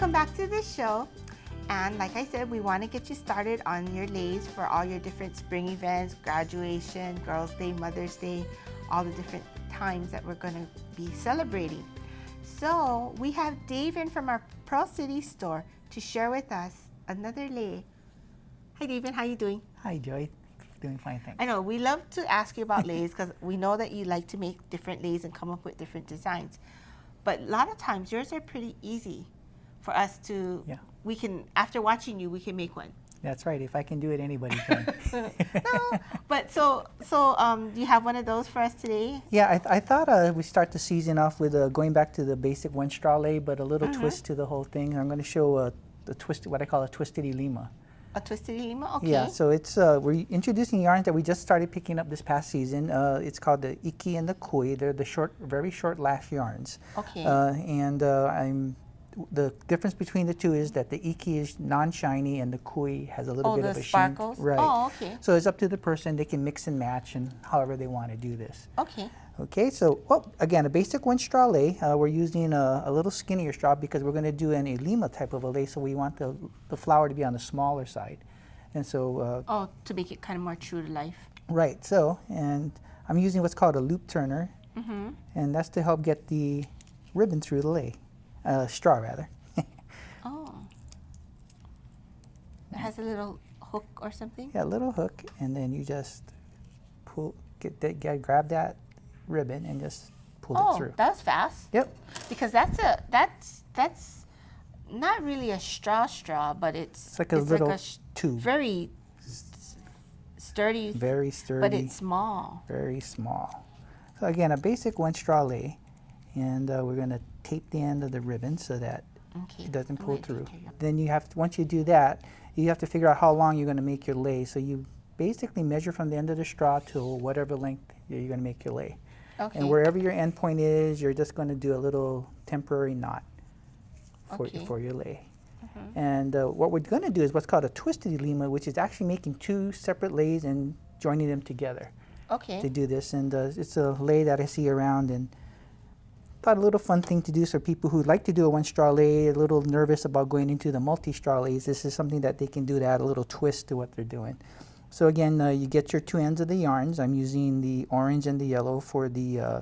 welcome back to the show. And like I said, we want to get you started on your lays for all your different spring events, graduation, Girls' Day, Mother's Day, all the different times that we're going to be celebrating. So we have Daven from our Pearl City store to share with us another lay. Hi Daven, how you doing? Hi Joy, doing fine, thanks. I know, we love to ask you about lays because we know that you like to make different lays and come up with different designs. But a lot of times yours are pretty easy for us to, we can, after watching you, we can make one. That's right, if I can do it, anybody can. No, but so do you have one of those for us today? Yeah, I thought we start the season off with going back to the basic one straw lay, but a little twist to the whole thing. I'm going to show the twist, what I call a twisted Ilima. A twisted Ilima, okay. Yeah, so it's we're introducing yarns that we just started picking up this past season. It's called the Iki and the Kui. They're the short, very short lash yarns. Okay. The difference between the two is that the Iki is non-shiny and the Kui has a little bit of a sparkles? sheen. Right. Oh, okay. So it's up to the person. They can mix and match and however they want to do this. Okay. Okay, so again, a basic one straw lay. We're using a little skinnier straw because we're going to do an Ilima type of a lay, so we want the flower to be on the smaller side. And so... to make it kind of more true to life. Right, so, and I'm using what's called a loop turner, and that's to help get the ribbon through the lay. Straw, rather. Oh. It has a little hook or something? Yeah, a little hook, and then you just pull, grab that ribbon and just pull it through. Oh, that was fast. Yep. Because that's not really a straw, but it's like a little tube. Very sturdy. Very sturdy. But it's small. Very small. So again, a basic one straw lay, and we're going to tape the end of the ribbon so that it doesn't pull through. Then you have to, once you do that, you have to figure out how long you're going to make your lay. So you basically measure from the end of the straw to whatever length you're going to make your lay. Okay. And wherever your end point is, you're just going to do a little temporary knot for your lay. And what we're going to do is what's called a twisted Ilima, which is actually making two separate lays and joining them together to do this. And it's a lay that I see around, and thought a little fun thing to do for people who like to do a one straw lay, a little nervous about going into the multi-straw lays. This is something that they can do to add a little twist to what they're doing. So again, you get your two ends of the yarns. I'm using the orange and the yellow for the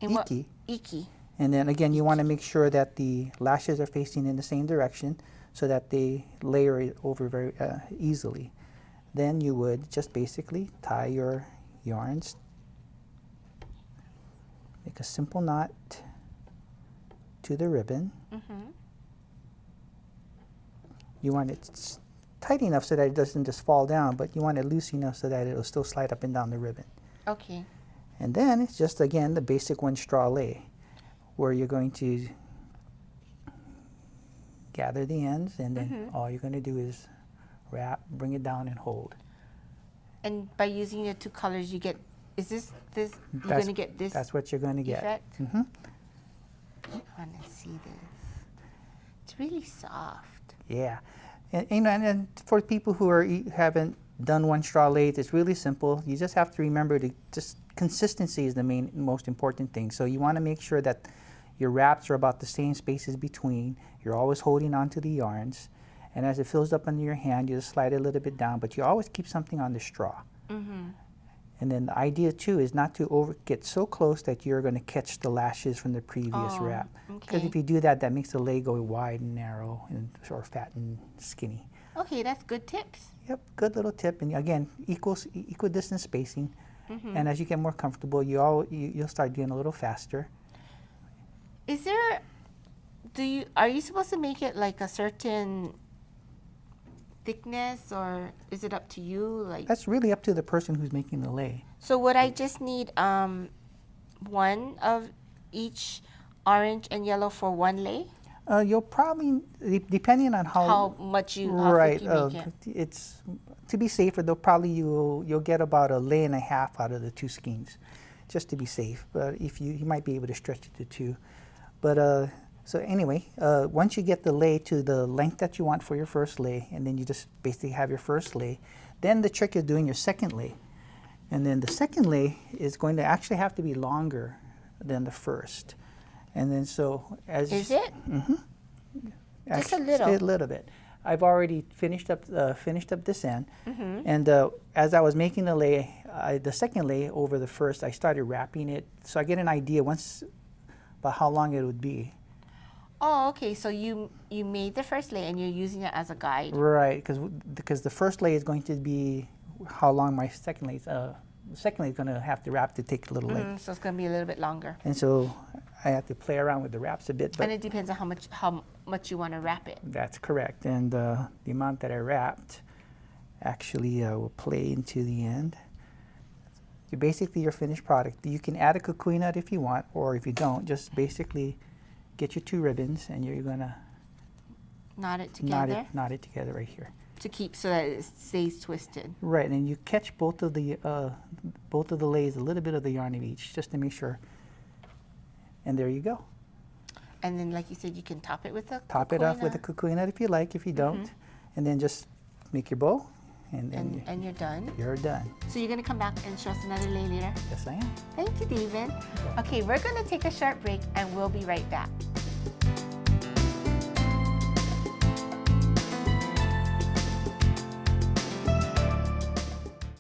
Iki. Iki. And then again, you want to make sure that the lashes are facing in the same direction so that they layer it over very easily. Then you would just basically tie your yarns, make a simple knot to the ribbon. You want it tight enough so that it doesn't just fall down, but you want it loose enough so that it'll still slide up and down the ribbon. Okay. And then it's just, again, the basic one straw lay, where you're going to gather the ends, and then all you're going to do is wrap, bring it down, and hold. And by using the two colors, you get, you're going to get this? That's what you're going to get. Effect? I want to see this. It's really soft. Yeah. And for people who haven't done one straw lays, it's really simple. You just have to remember consistency is the most important thing. So you want to make sure that your wraps are about the same spaces between. You're always holding onto the yarns. And as it fills up under your hand, you just slide it a little bit down, but you always keep something on the straw. And then the idea too is not to get so close that you're going to catch the lashes from the previous wrap. Because if you do that, that makes the lay go wide and narrow or fat and skinny. Okay, that's good tips. Yep, good little tip. And again, equal distance spacing. And as you get more comfortable, you'll start doing a little faster. Is there, are you supposed to make it like a certain thickness, or is it up to you? Like, that's really up to the person who's making the lay. So would I just need one of each orange and yellow for one lay? You'll probably, depending on how much you right, you make it. It's to be safer. You'll get about a lay and a half out of the two skeins, just to be safe. But if you might be able to stretch it to two. But so anyway, once you get the lay to the length that you want for your first lay, and then you just basically have your first lay, then the trick is doing your second lay. And then the second lay is going to actually have to be longer than the first. And then so as... Is it? Just a little. A little bit. I've already finished up this end, and as I was making the lay, the second lay over the first, I started wrapping it so I get an idea about how long it would be. Oh, okay. So you made the first lay and you're using it as a guide. Right, because the first lay is going to be how long my second lay is. The second lay is going to have to wrap to take a little lay. So it's going to be a little bit longer. And so I have to play around with the wraps a bit. But and it depends on how much you want to wrap it. That's correct. And the amount that I wrapped actually will play into the end. Basically your finished product. You can add a cocoon nut if you want, or if you don't, just basically get your 2 ribbons and you're going to knot it together. Knot it together right here. To keep so that it stays twisted. Right, and you catch both of the lays, a little bit of the yarn of each, just to make sure. And there you go. And then, like you said, you can top it with a Top it off with a cocoon nut if you like. If you don't, and then just make your bow, and you're done. You're done. So you're gonna come back and show us another lay later? Yes, I am. Thank you, Daven. Okay, we're gonna take a short break, and we'll be right back.